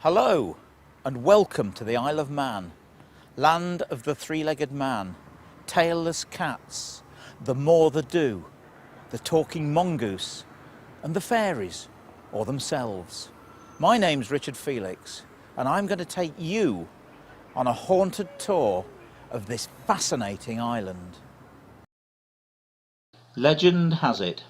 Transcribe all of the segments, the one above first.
Hello and welcome to the Isle of Man, land of the three-legged man, tailless cats, the more the do, the talking mongoose and the fairies or themselves. My name's Richard Felix and I'm going to take you on a haunted tour of this fascinating island. Legend has it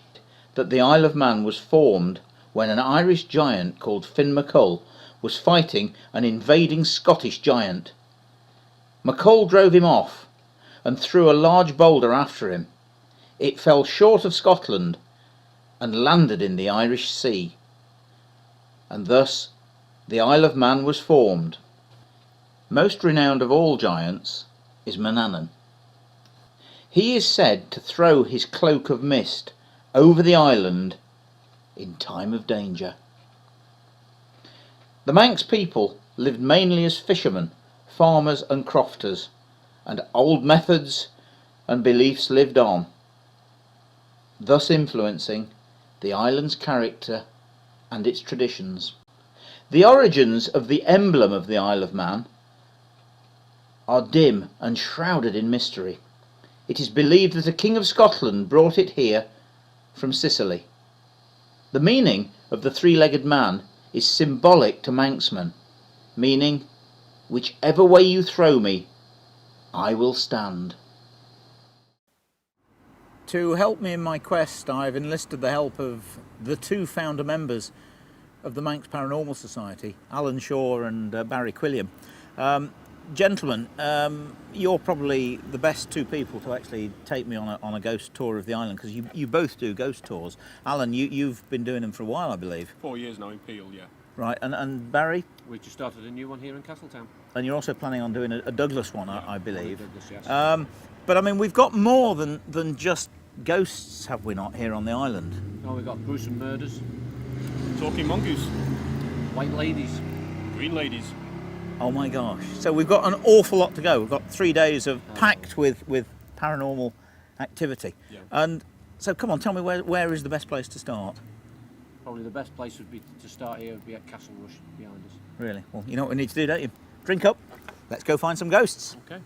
that the Isle of Man was formed when an Irish giant called Finn MacColl was fighting an invading Scottish giant. MacColl drove him off and threw a large boulder after him. It fell short of Scotland and landed in the Irish Sea, and thus the Isle of Man was formed. Most renowned of all giants is Manannan. He is said to throw his cloak of mist over the island in time of danger. The Manx people lived mainly as fishermen, farmers and crofters, and old methods and beliefs lived on, thus influencing the island's character and its traditions. The origins of the emblem of the Isle of Man are dim and shrouded in mystery. It is believed that a king of Scotland brought it here from Sicily. The meaning of the three-legged man is symbolic to Manxmen, meaning, whichever way you throw me, I will stand. To help me in my quest, I've enlisted the help of the two founder members of the Manx Paranormal Society, Alan Shaw and Barry Quilliam. Gentlemen, you're probably the best two people to actually take me on a ghost tour of the island, because you both do ghost tours. Alan, you've been doing them for a while, I believe. 4 years now in Peel, yeah. Right, and Barry? We just started a new one here in Castletown. And you're also planning on doing a Douglas one, Yeah, I believe. Douglas, yes. But I mean, we've got more than just ghosts, have we not, here on the island? Oh, we've got gruesome murders, Talking mongoose, white ladies. green ladies. Oh my gosh. So we've got an awful lot to go. We've got 3 days of packed with paranormal activity. Yeah. And so come on, tell me where is the best place to start? Probably the best place would be to start here would be at Castle Rush behind us. Really? Well, you know what we need to do, don't you? Drink up. Let's go find some ghosts. Okay.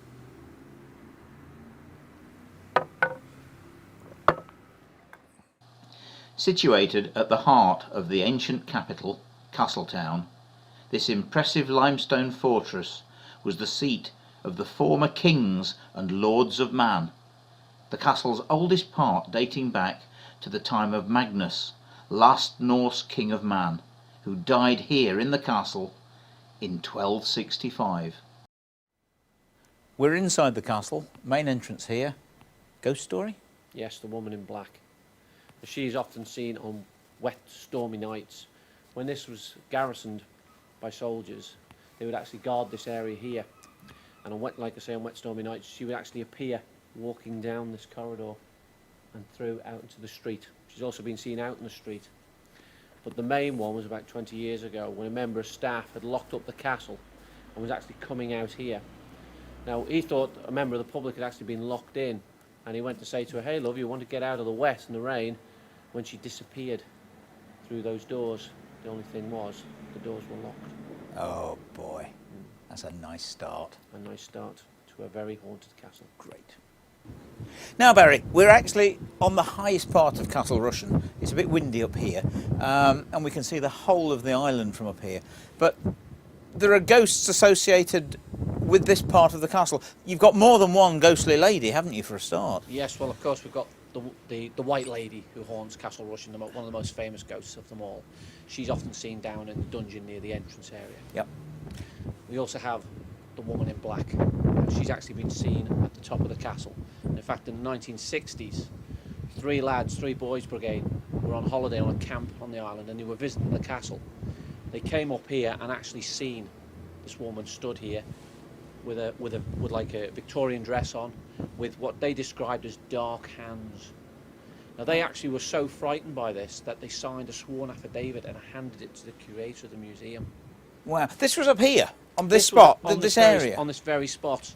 Situated at the heart of the ancient capital, Castletown, this impressive limestone fortress was the seat of the former kings and lords of Man, the castle's oldest part dating back to the time of Magnus, last Norse king of Man, who died here in the castle in 1265. We're inside the castle, main entrance here. Ghost story? Yes, the woman in black. She is often seen on wet, stormy nights. When this was garrisoned by soldiers, they would actually guard this area here. And on wet, like I say, on wet, stormy nights, she would actually appear walking down this corridor and through out into the street. She's also been seen out in the street. But the main one was about 20 years ago, when a member of staff had locked up the castle and was actually coming out here. Now, he thought a member of the public had actually been locked in, and he went to say to her, "Hey love, you want to get out of the wet and the rain," when she disappeared through those doors. The only thing was, the doors were locked. Oh boy, that's a nice start. A nice start to a very haunted castle. Great. Now Barry, we're actually on the highest part of Castle Rushen. It's a bit windy up here, and we can see the whole of the island from up here. But there are ghosts associated with this part of the castle. You've got more than one ghostly lady, haven't you, for a start? Yes, well, of course, we've got the White Lady who haunts Castle Rushen, one of the most famous ghosts of them all. She's often seen down in the dungeon near the entrance area. Yep. We also have the woman in black. She's actually been seen at the top of the castle. And in fact, in the 1960s, three boys brigade were on holiday on a camp on the island, and they were visiting the castle. They came up here and actually seen this woman stood here with like a Victorian dress on, with what they described as dark hands. Now, they actually were so frightened by this that they signed a sworn affidavit and handed it to the curator of the museum. Wow, this was up here, on this spot, this area? On this very spot.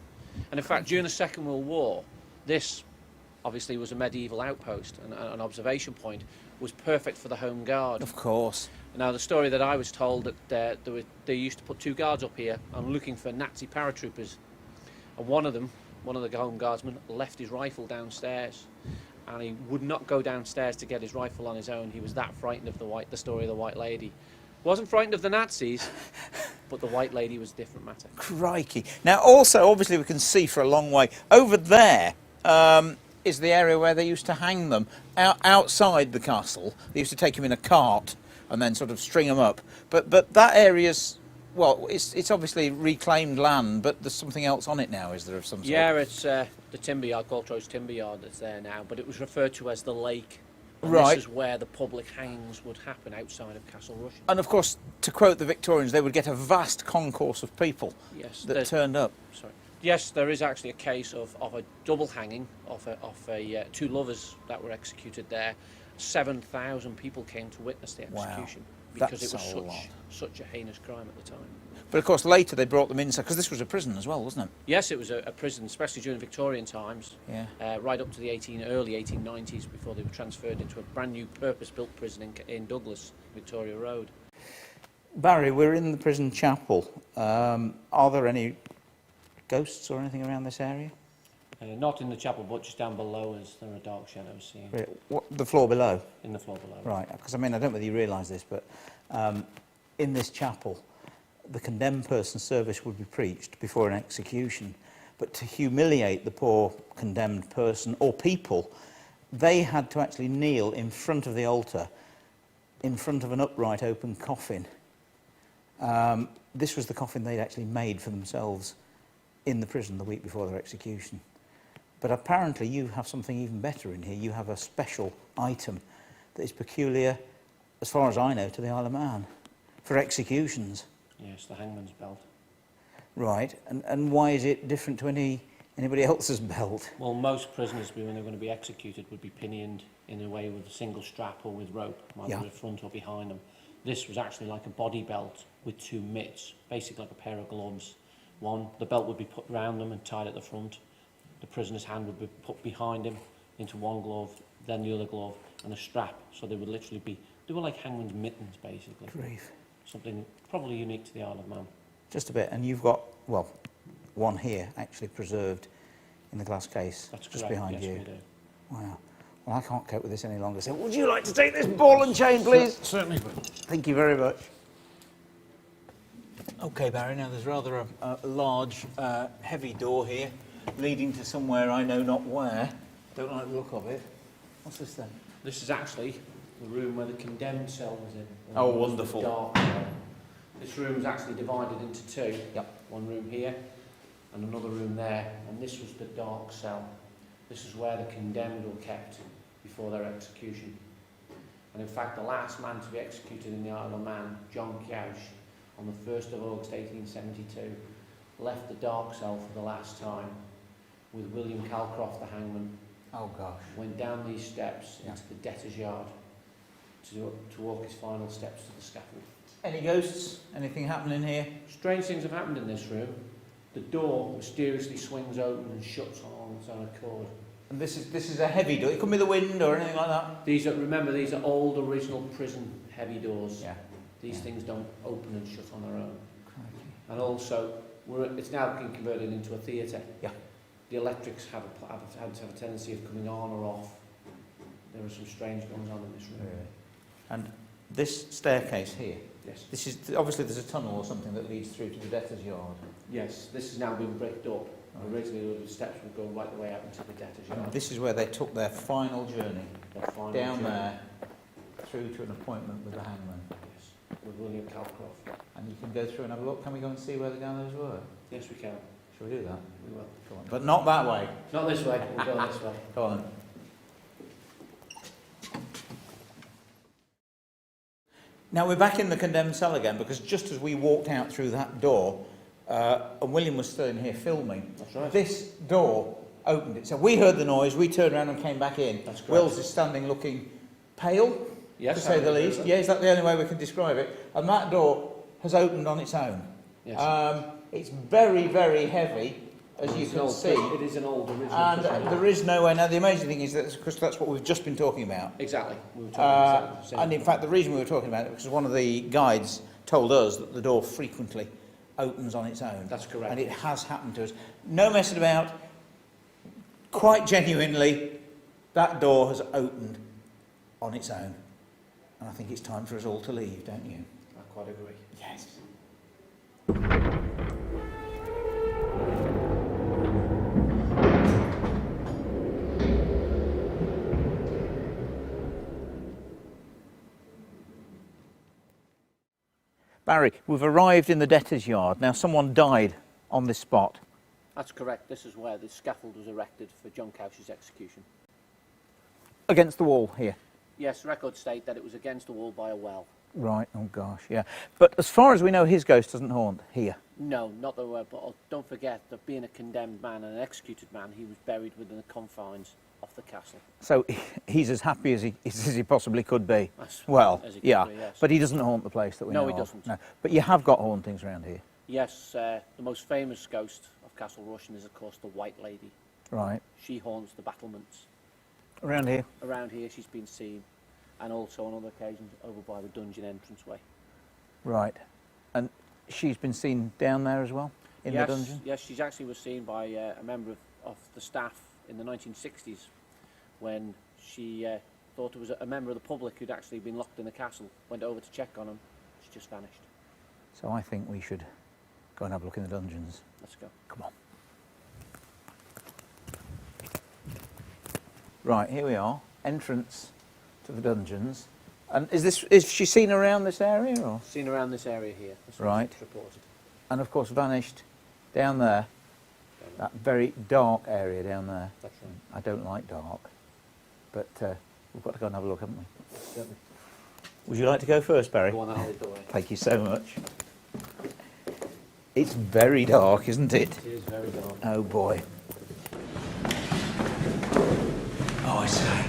And in fact, during the Second World War, this obviously was a medieval outpost and an observation point, was perfect for the home guard. Of course. Now, the story that I was told that they used to put 2 guards up here and looking for Nazi paratroopers, and one of the home guardsmen, left his rifle downstairs, and he would not go downstairs to get his rifle on his own. He was that frightened of the story of the White Lady. Wasn't frightened of the Nazis, but the White Lady was a different matter. Crikey. Now, also, obviously, we can see for a long way. Over there is the area where they used to hang them. Outside the castle, they used to take them in a cart and then sort of string them up. But that area's, well, it's obviously reclaimed land, but there's something else on it now, is there, of some sort? Yeah, it's the timber yard, Galtro's timber yard that's there now, but it was referred to as the lake. And Right. This is where the public hangings would happen outside of Castle Rushen. And of course, to quote the Victorians, they would get a vast concourse of people Yes, that there's- turned up. Sorry. Yes, there is actually a case of a double hanging of 2 lovers that were executed there. 7,000 people came to witness the Wow, execution because that's it was a lot. such a heinous crime at the time. But of course, later they brought them inside, because this was a prison as well, wasn't it? Yes, it was a prison, especially during Victorian times, Yeah. right up to the early 1890s before they were transferred into a brand new purpose-built prison in Douglas, Victoria Road. Barry, we're in the prison chapel. Are there any ghosts or anything around this area? Not in the chapel, but just down below us, there are dark shadows seen What, the floor below? in the floor below. Right, because I mean, I don't know whether you realise this, but in this chapel, the condemned person's service would be preached before an execution. But to humiliate the poor condemned person or people, they had to actually kneel in front of the altar, in front of an upright open coffin. This was the coffin they'd actually made for themselves in the prison the week before their execution. But apparently you have something even better in here. You have a special item that is peculiar, as far as I know, to the Isle of Man, for executions. Yes, the hangman's belt. Right, and why is it different to anybody else's belt? Well, most prisoners, when they're going to be executed, would be pinioned in a way with a single strap or with rope, either in front or behind them. This was actually like a body belt with 2 mitts, basically like a pair of gloves. The belt would be put round them and tied at the front. The prisoner's hand would be put behind him into one glove, then the other glove, and a strap. So they would literally they were like hangman's mittens, basically. Grief. Something probably unique to the Isle of Man. Just a bit, and you've got, well, one here actually preserved in the glass case. That's just correct, behind yes, you. we do. Wow. Well, I can't cope with this any longer. So, would you like to take this ball and chain, please? Certainly. Thank you very much. Okay, Barry, now there's rather a large, heavy door here, leading to somewhere I know not where. Don't like the look of it. What's this then? This is actually the room where the condemned cell was in. Oh, It was the wonderful. dark cell. This room is actually divided into 2. Yep. One room here and another room there. And this was the dark cell. This is where the condemned were kept before their execution. And in fact, the last man to be executed in the Isle of Man, John Couch, on the 1st of August 1872, left the dark cell for the last time with William Calcroft, the hangman. Oh, gosh. Went down these steps into the debtor's yard to walk his final steps to the scaffold. Any Ghosts? Anything happening here? Strange things have happened in this room. The door mysteriously swings open and shuts on its own accord. And this is a heavy door. It could be the wind or anything like that. Remember, these are old original prison heavy doors. Yeah. These things don't open and shut on their own. Crikey. And also, it's now been converted into a theatre. Yeah. The electrics have a tendency of coming on or off. There are some strange goings on in this room. Really? And this staircase here, Yes. this is obviously there's a tunnel or something that leads through to the debtor's yard. Yes, this has now been bricked up. Originally, the steps would go right the way out into the debtor's And yard. this is where they took their final journey, Their final down journey. there, through to an appointment with the hangman. Yes, with William Calcroft. And you can go through and have a look. Can we go and see where the gallows were? Yes, we can. Shall we do that? We will. Go on. But not that way. Not this way. We'll go this way. Go on. Now we're back in the condemned cell again, because just as we walked out through that door, and William was still in here filming, That's right. this door opened it. So we heard the noise, we turned around and came back in. That's correct. Wills is standing looking pale, Yes, to say the I agree least. with Yeah, is that the only way we can describe it? And that door has opened on its own. Yes. It's very, very heavy, as you It's can old, see. it is an old original. And Fishing there is nowhere. Now, the amazing thing is that, because that's what we've just been talking about. Exactly. We were talking exactly the same. And in fact, the reason we were talking about it was because one of the guides told us that the door frequently opens on its own. That's correct. And it has happened to us. No messing about. Quite genuinely, that door has opened on its own. And I think it's time for us all to leave, don't you? I quite agree. Yes. Barry, we've arrived in the debtor's yard. Now, someone died on this spot. That's correct. This is where the scaffold was erected for John Cowsh's execution. Against the wall here. Yes, records state that it was against the wall by a well. Right, oh gosh, yeah. But as far as we know, his ghost doesn't haunt here. No, not the word, but don't forget that being a condemned man and an executed man, he was buried within the confines of the castle. So he's as happy as he possibly could be. As Well, as he could yeah, be, yes. but he doesn't haunt the place that we know No, he of. doesn't. No, but you have got hauntings around here. Yes, the most famous ghost of Castle Rushen is, of course, the White Lady. Right. She haunts the battlements. Around here? Around here she's been seen, and also on other occasions over by the dungeon entranceway. Right. And she's been seen down there as well, in the dungeon? Yes, she actually was seen by a member of the staff in the 1960s when she thought it was a member of the public who'd actually been locked in the castle, went over to check on him, she just vanished. So I think we should go and have a look in the dungeons. Let's go. Come on. Right, here we are. Entrance to the dungeons. And is she seen around this area, or? Seen around this area here. That's what Right. it's reported. And of course vanished down there, that very dark area down there. That's right. I don't like dark, but we've got to go and have a look, haven't we? Certainly. Would you like to go first, Barry? Go on, I'll lead the way. Thank you so much. It's very dark, isn't it? It is very dark. Oh boy. Oh, I say.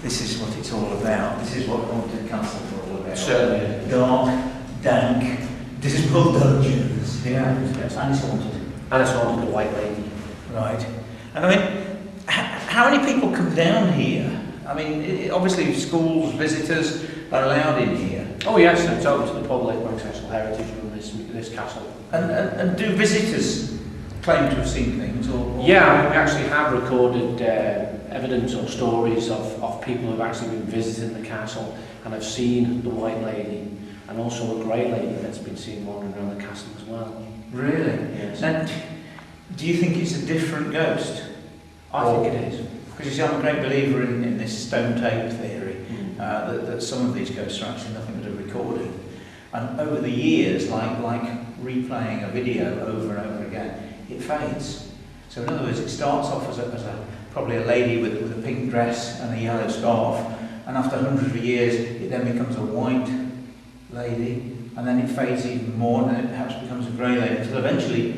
This is what it's all about. This is what haunted castles are all about. Certainly. Dark, dank, dismal dungeons. Yeah. Yes. And it's haunted. And it's haunted the White Lady. Right. And I mean, how many people come down here? I mean, obviously schools, visitors are allowed in here. Oh yes, it's open to the public, Ancestral Heritage Room, this castle. And do visitors claim to have seen things? Or Yeah, we actually have recorded evidence or stories of people who have actually been visiting the castle and have seen the White Lady and also a grey lady that's been seen wandering around the castle as well. Really? Yes. Now, do you think it's a different ghost? I think it is. Because you see, I'm a great believer in this stone tape theory, that some of these ghosts are actually nothing but a recording. And over the years, like replaying a video over and over again, it fades. So in other words, it starts off as probably a lady with a pink dress and a yellow scarf, and after hundreds of years, it then becomes a white lady, and then it fades even more, and then it perhaps becomes a grey lady, until eventually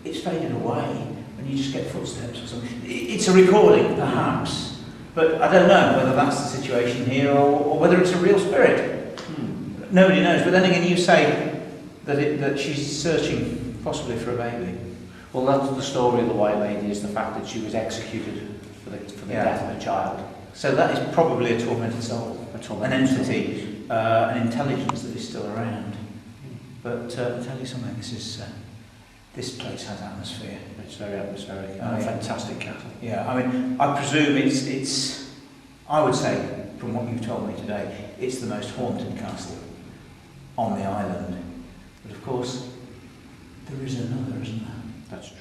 it's faded away, and you just get footsteps or something. It's a recording, perhaps, but I don't know whether that's the situation here or whether it's a real spirit. Nobody knows. But then again, you say that she's searching possibly for a baby. Well, that's the story of the White Lady, is the fact that she was executed for the death of a child. So that is probably a tormented soul, an entity, soul. an intelligence that is still around. But I'll tell you something, this place has atmosphere. It's very atmospheric. Oh, A yeah. fantastic castle. Yeah, I mean, I presume it's, I would say, from what you've told me today, it's the most haunted castle on the island. But of course, there is another, isn't there? That's true.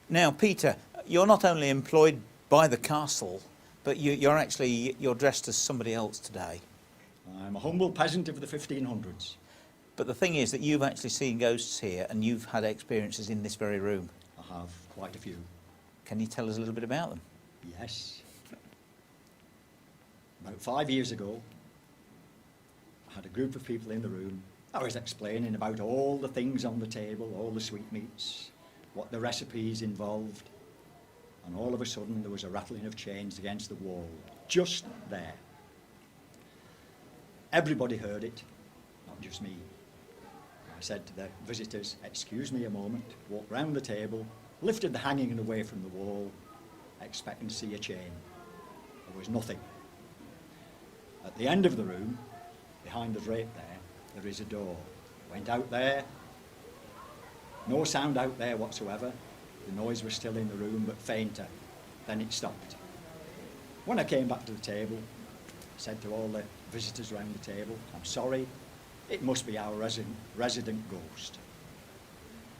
Now, Peter, you're not only employed by the castle, but you're dressed as somebody else today. I'm a humble peasant of the 1500s. But the thing is that you've actually seen ghosts here, and you've had experiences in this very room. I have quite a few. Can you tell us a little bit about them? Yes. About 5 years ago, I had a group of people in the room. I was explaining about all the things on the table, all the sweetmeats, what the recipes involved. And all of a sudden there was a rattling of chains against the wall, just there. Everybody heard it, not just me. I said to the visitors, excuse me a moment, walked round the table, lifted the hanging away from the wall, expecting to see a chain. There was nothing. At the end of the room, behind the drape there is a door. Went out there, no sound out there whatsoever. The noise was still in the room, but fainter. Then it stopped. When I came back to the table, I said to all the visitors around the table, I'm sorry, it must be our resident ghost.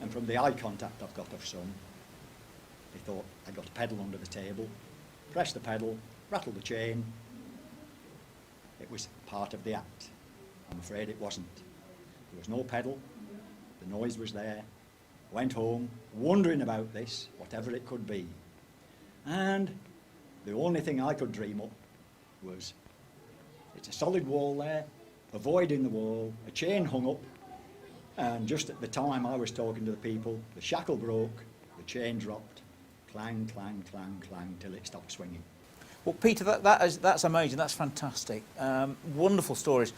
And from the eye contact I've got of some, they thought I got a pedal under the table, pressed the pedal, rattled the chain. It was part of the act. I'm afraid it wasn't. There was no pedal, the noise was there. Went home, wondering about this, whatever it could be. And the only thing I could dream up was, it's a solid wall there, a void in the wall, a chain hung up, and just at the time I was talking to the people, the shackle broke, the chain dropped, clang, clang, clang, clang, till it stopped swinging. Well, Peter, that's amazing. That's fantastic. Wonderful stories.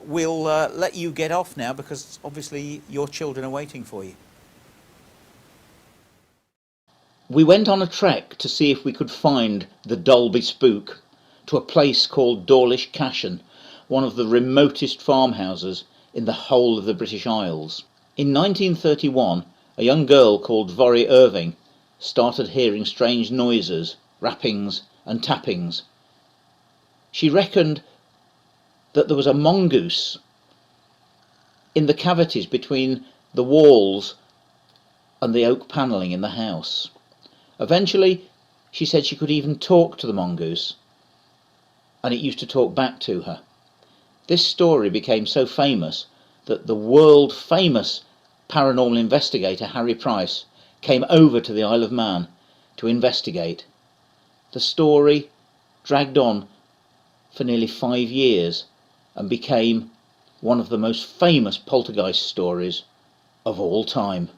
We'll let you get off now because obviously your children are waiting for you. We went on a trek to see if we could find the Dolby spook to a place called Dawlish Cashen, one of the remotest farmhouses in the whole of the British Isles. In 1931, a young girl called Vorry Irving started hearing strange noises, rappings and tappings. She reckoned that there was a mongoose in the cavities between the walls and the oak panelling in the house. Eventually, she said she could even talk to the mongoose, and it used to talk back to her. This story became so famous that the world-famous paranormal investigator Harry Price came over to the Isle of Man to investigate. The story dragged on for nearly 5 years and became one of the most famous poltergeist stories of all time.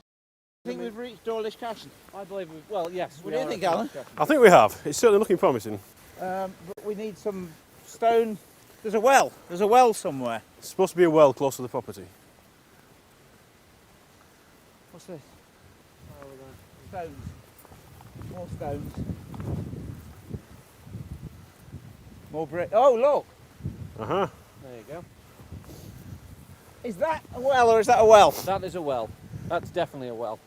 I think we've reached Dawlish Cashen. I believe well, yes. What do you think, Alan? I think we have. It's certainly looking promising. But we need some stone. There's a well. There's a well somewhere. It's supposed to be a well close to the property. What's this? Stones. More stones. More brick. Oh, look! Uh-huh. There you go. Is that a well or is that a well? That is a well. That's definitely a well.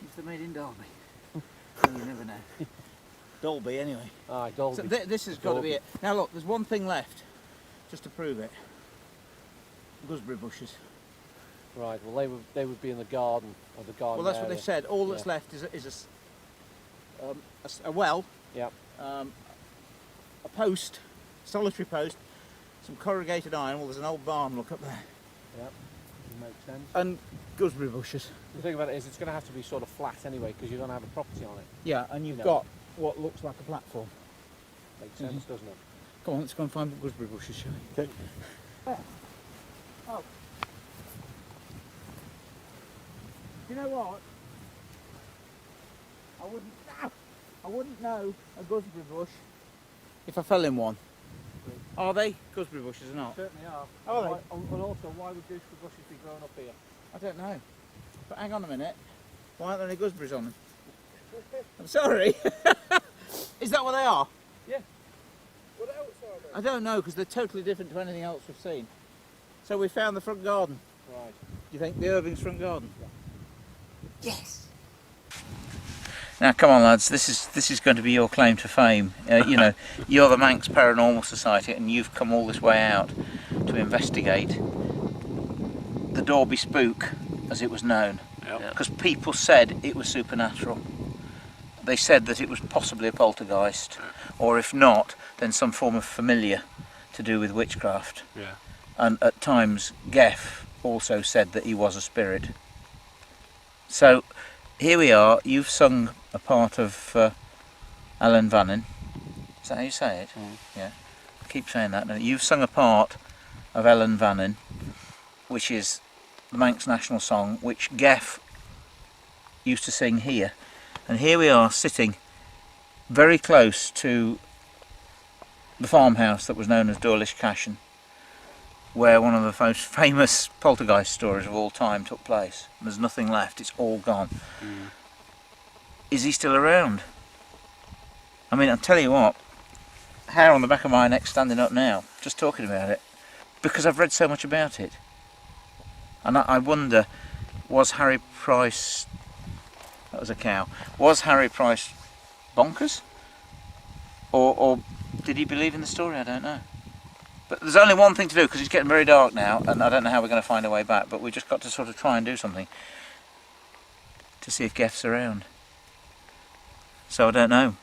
Must have made in Derby. You never know. Dolby, anyway. Aye, Dolby. So this has got to be it. Now look, there's one thing left, just to prove it. Gooseberry bushes. Right. Well, they would be in the garden of the garden. Well, that's what area. they said. All that's left is a well. Yeah. A post, solitary post, some corrugated iron. Well, there's an old barn. Look up there. Yeah. Makes sense. And gooseberry bushes. The thing about it is, it's going to have to be sort of flat anyway, because you're going to have a property on it. Yeah, and you've No. got what looks like a platform. Makes sense, doesn't it? Come on, let's go and find the gooseberry bushes, shall we? Okay. Oh. You know what? I wouldn't know a gooseberry bush if I fell in one. Are they gooseberry bushes or not? Certainly are. Are they? And also, why would gooseberry bushes be growing up here? I don't know. But hang on a minute. Why aren't there any gooseberries on them? I'm sorry. Is that what they are? Yeah. What else are there? I don't know, because they're totally different to anything else we've seen. So we found the front garden. Right. Do you think the Irving's front garden? Yeah. Yes. Now, come on, lads. This is going to be your claim to fame. You know, you're the Manx Paranormal Society, and you've come all this way out to investigate the Dalby spook, as it was known, because people said it was supernatural. They said that it was possibly a poltergeist, or if not, then some form of familiar to do with witchcraft. Yeah. And at times, Geff also said that he was a spirit. So here we are. You've sung a part of Alan Vannin. Is that how you say it? Mm. Yeah. I keep saying that. Now. You've sung a part of Ellen Vannin, which is the Manx national song, which Geff used to sing here. And here we are sitting very close to the farmhouse that was known as Dawlish Cashen. where one of the most famous poltergeist stories of all time took place. There's nothing left, it's all gone. Is he still around? I mean, I'll tell you what, hair on the back of my neck standing up now, just talking about it, because I've read so much about it. And I wonder, was Harry Price, that was a cow, was Harry Price bonkers? Or did he believe in the story? I don't know. But there's only one thing to do, because it's getting very dark now, and I don't know how we're going to find a way back, but we've just got to sort of try and do something to see if Gef's around. So I don't know.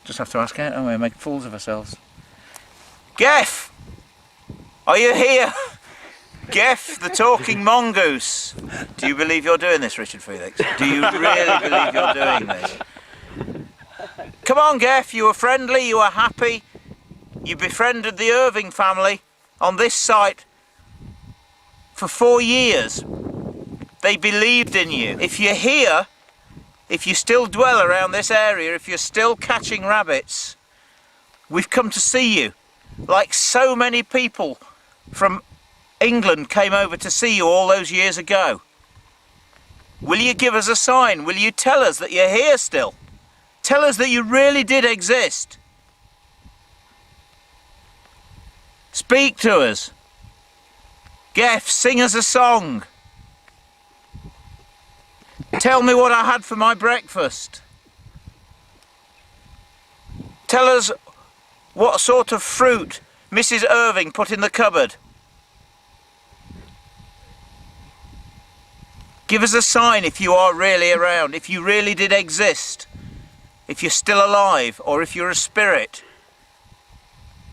Just have to ask out, don't we? Make fools of ourselves. Gef! Are you here? Gef, the talking mongoose. Do you believe you're doing this, Richard Felix? Do you really believe you're doing this? Come on, Gef, you were friendly, you were happy. You befriended the Irving family on this site for 4 years. They believed in you. If you're here, if you still dwell around this area, if you're still catching rabbits, we've come to see you. Like so many people from England came over to see you all those years ago. Will you give us a sign? Will you tell us that you're here still? Tell us that you really did exist. Speak to us. Gef, sing us a song. Tell me what I had for my breakfast. Tell us what sort of fruit Mrs. Irving put in the cupboard. Give us a sign if you are really around, if you really did exist, if you're still alive, or if you're a spirit.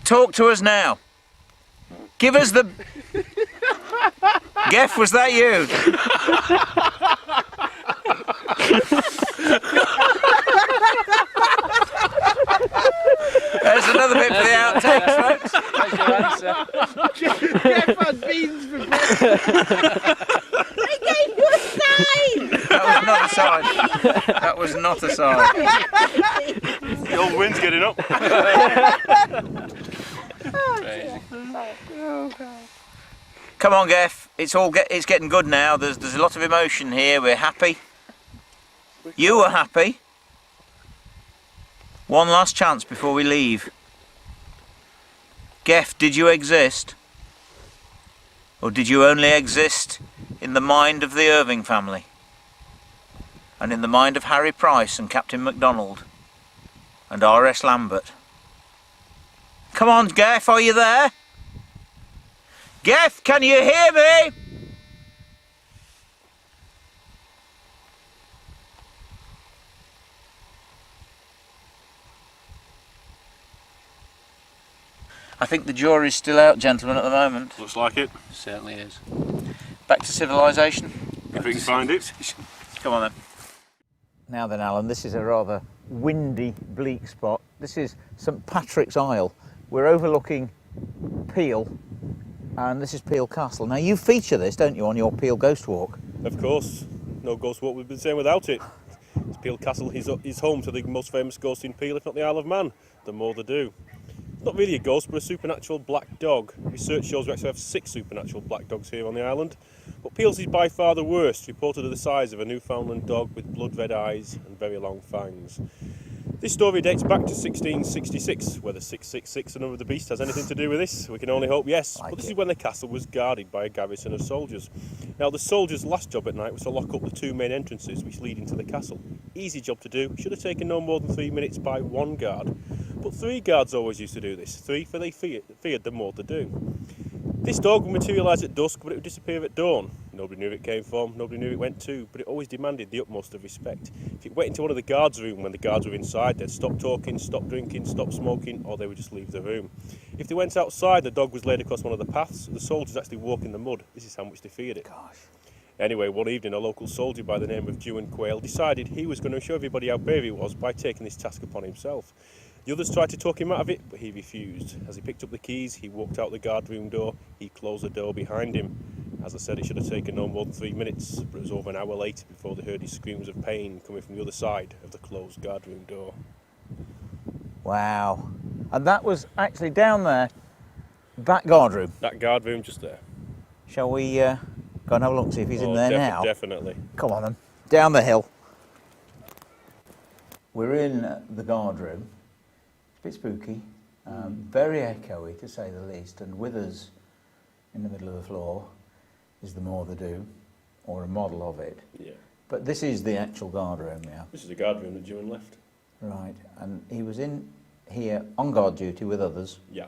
Talk to us now. Give us the... Gef, was that you? There's another bit for the outtakes, folks. That's your answer. Jeff had beans for breakfast. I gave you a sign. That was not a sign. That was not a sign. The old wind's getting up. Come on, Gef. It's getting good now. There's a lot of emotion here. We're happy. You were happy. One last chance before we leave. Gef, did you exist? Or did you only exist in the mind of the Irving family? And in the mind of Harry Price and Captain MacDonald? And R.S. Lambert? Come on, Gef, are you there? Gef, can you hear me? I think the jury's still out, gentlemen, at the moment. Looks like it. Certainly is. Back to civilization. If we can find it. Come on then. Now then, Alan, this is a rather windy, bleak spot. This is St Patrick's Isle. We're overlooking Peel, and this is Peel Castle. Now you feature this, don't you, on your Peel Ghost Walk? Of course. No ghost walk would be the same without it. It's Peel Castle is home to the most famous ghost in Peel, if not the Isle of Man, the More They Do. Not really a ghost, but a supernatural black dog. Research shows we actually have 6 supernatural black dogs here on the island. But Peel's is by far the worst, reported of the size of a Newfoundland dog with blood-red eyes and very long fangs. This story dates back to 1666. Whether 666, the number of the beast, has anything to do with this, we can only hope yes. But this is when the castle was guarded by a garrison of soldiers. Now, the soldiers' last job at night was to lock up the 2 main entrances which lead into the castle. Easy job to do, should have taken no more than 3 minutes by 1 guard. But 3 guards always used to do this. 3, for they feared the More to Do. This dog would materialise at dusk, but it would disappear at dawn. Nobody knew where it came from, nobody knew where it went to, but it always demanded the utmost of respect. If it went into one of the guards' room when the guards were inside, they'd stop talking, stop drinking, stop smoking, or they would just leave the room. If they went outside, the dog was laid across one of the paths. The soldiers actually walk in the mud. This is how much they feared it. Gosh. Anyway, one evening, a local soldier by the name of Dewan Quayle decided he was going to show everybody how brave he was by taking this task upon himself. The others tried to talk him out of it, but he refused. As he picked up the keys, he walked out the guard room door. He closed the door behind him. As I said, it should have taken no more than 3 minutes, but it was over an hour later before they heard his screams of pain coming from the other side of the closed guard room door. Wow. And that was actually down there back guard room. That guard room just there. Shall we go and have a look, see if he's in there now? Definitely. Come on then, down the hill. We're in the guard room. It's a bit spooky, very echoey to say the least, and with us in the middle of the floor is the more the do, or a model of it. Yeah. But this is the actual guard room, yeah. This is the guard room that June left. Right, and he was in here on guard duty with others. Yeah.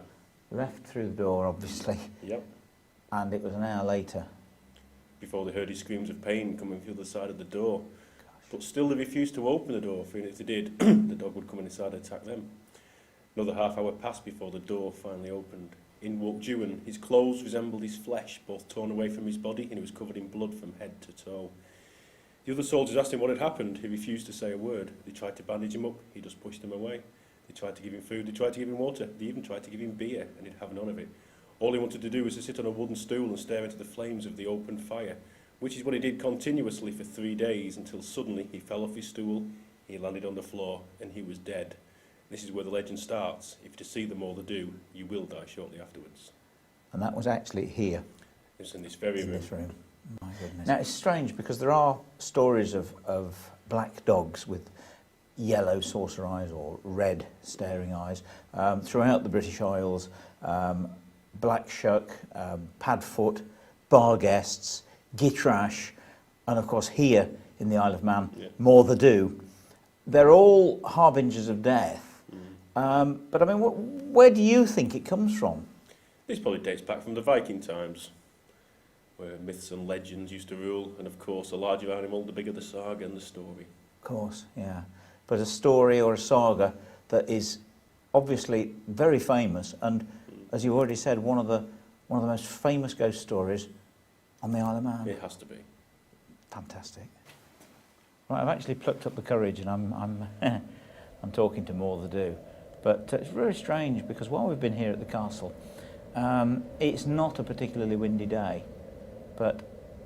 Left through the door, obviously, Yep. and it was an hour later. Before they heard his screams of pain coming through the other side of the door. But still they refused to open the door, fearing if they did, the dog would come inside and attack them. Another half hour passed before the door finally opened. In walked Dewan. His clothes resembled his flesh, both torn away from his body, and he was covered in blood from head to toe. The other soldiers asked him what had happened. He refused to say a word. They tried to bandage him up. He just pushed them away. They tried to give him food. They tried to give him water. They even tried to give him beer, and he'd have none of it. All he wanted to do was to sit on a wooden stool and stare into the flames of the open fire, which is what he did continuously for 3 days, until suddenly he fell off his stool, he landed on the floor, and he was dead. This is where the legend starts. If to see them all the do, you will die shortly afterwards. And that was actually here. It's in this very in room. this room. My goodness. Now it's strange because there are stories of black dogs with yellow saucer eyes or red staring eyes throughout the British Isles. Black shuck, padfoot, barguests, gitrash, and of course here in the Isle of Man, more the do. They're all harbingers of death. But I mean, where do you think it comes from? This probably dates back from the Viking times, where myths and legends used to rule, and of course, the larger animal, the bigger the saga and the story. Of course, yeah. But a story or a saga that is obviously very famous, and as you already said, one of the most famous ghost stories on the Isle of Man. It has to be. Fantastic. Right, I've actually plucked up the courage, and I'm I'm talking to more the do. But it's very strange because while we've been here at the castle, it's not a particularly windy day. But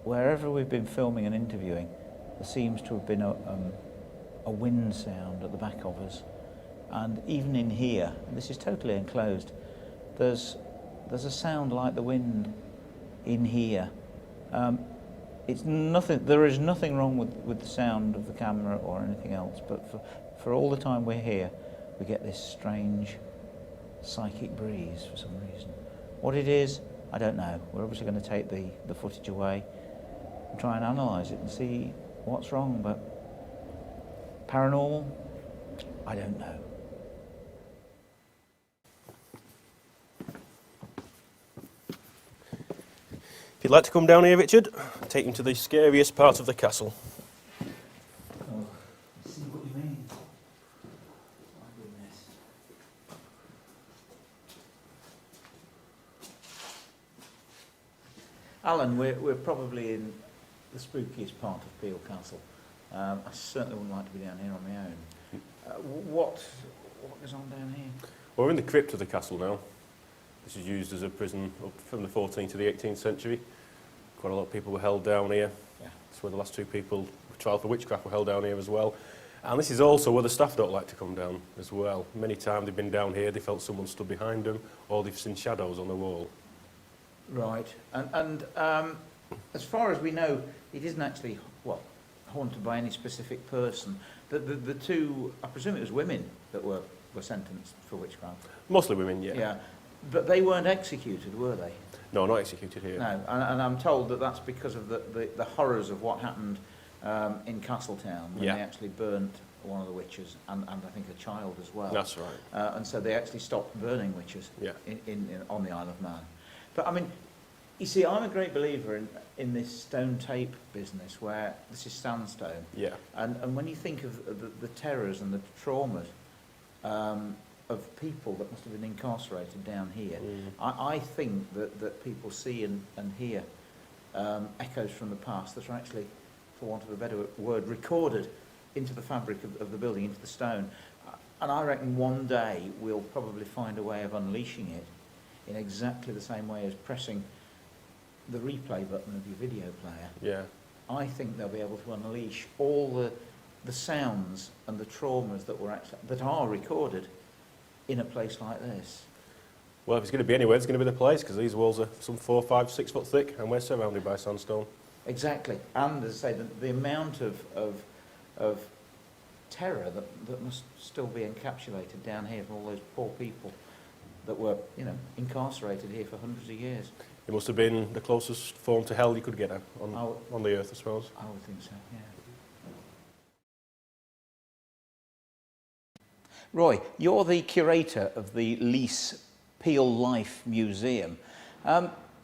wherever we've been filming and interviewing, there seems to have been a wind sound at the back of us. And even in here, this is totally enclosed, there's a sound like the wind in here. It's nothing. There is nothing wrong with the sound of the camera or anything else. But for all the time we're here, we get this strange psychic breeze for some reason. What it is, I don't know. We're obviously going to take the footage away and try and analyse it and see what's wrong. But paranormal, I don't know. If you'd like to come down here, Richard, take him to the scariest part of the castle. Oh, I see what you mean. My goodness. Alan, we're probably in the spookiest part of Peel Castle. I certainly wouldn't like to be down here on my own. What goes on down here? Well, we're in the crypt of the castle now. This is used as a prison up from the 14th to the 18th century. Quite a lot of people were held down here. Yeah. It's where the last two people trial for witchcraft were held down here as well. And this is also where the staff don't like to come down as well. Many times they've been down here, they felt someone stood behind them, or they've seen shadows on the wall. Right. And as far as we know, it isn't actually, haunted by any specific person. The two, I presume it was women that were sentenced for witchcraft. Mostly women, yeah. Yeah. But they weren't executed, were they? No, not executed here. No, and I'm told that that's because of the horrors of what happened in Castletown when they actually burnt one of the witches and I think a child as well. That's right. And so they actually stopped burning witches on the Isle of Man. But I mean, you see, I'm a great believer in this stone tape business where this is sandstone. Yeah. And when you think of the terrors and the traumas of people that must have been incarcerated down here, I think that people see and hear echoes from the past that are actually, for want of a better word, recorded into the fabric of the building, into the stone. And I reckon one day we'll probably find a way of unleashing it in exactly the same way as pressing the replay button of your video player. Yeah. I think they'll be able to unleash all the sounds and the traumas that are recorded in a place like this. Well, if it's going to be anywhere, it's going to be the place, because these walls are some 4, 5, 6 foot thick, and we're surrounded by sandstone. Exactly. And as I say, the amount of terror that must still be encapsulated down here from all those poor people that were, you know, incarcerated here for hundreds of years. It must have been the closest form to hell you could get on the earth, I suppose. I would think so, yeah. Roy, you're the curator of the Lease Peel Life Museum.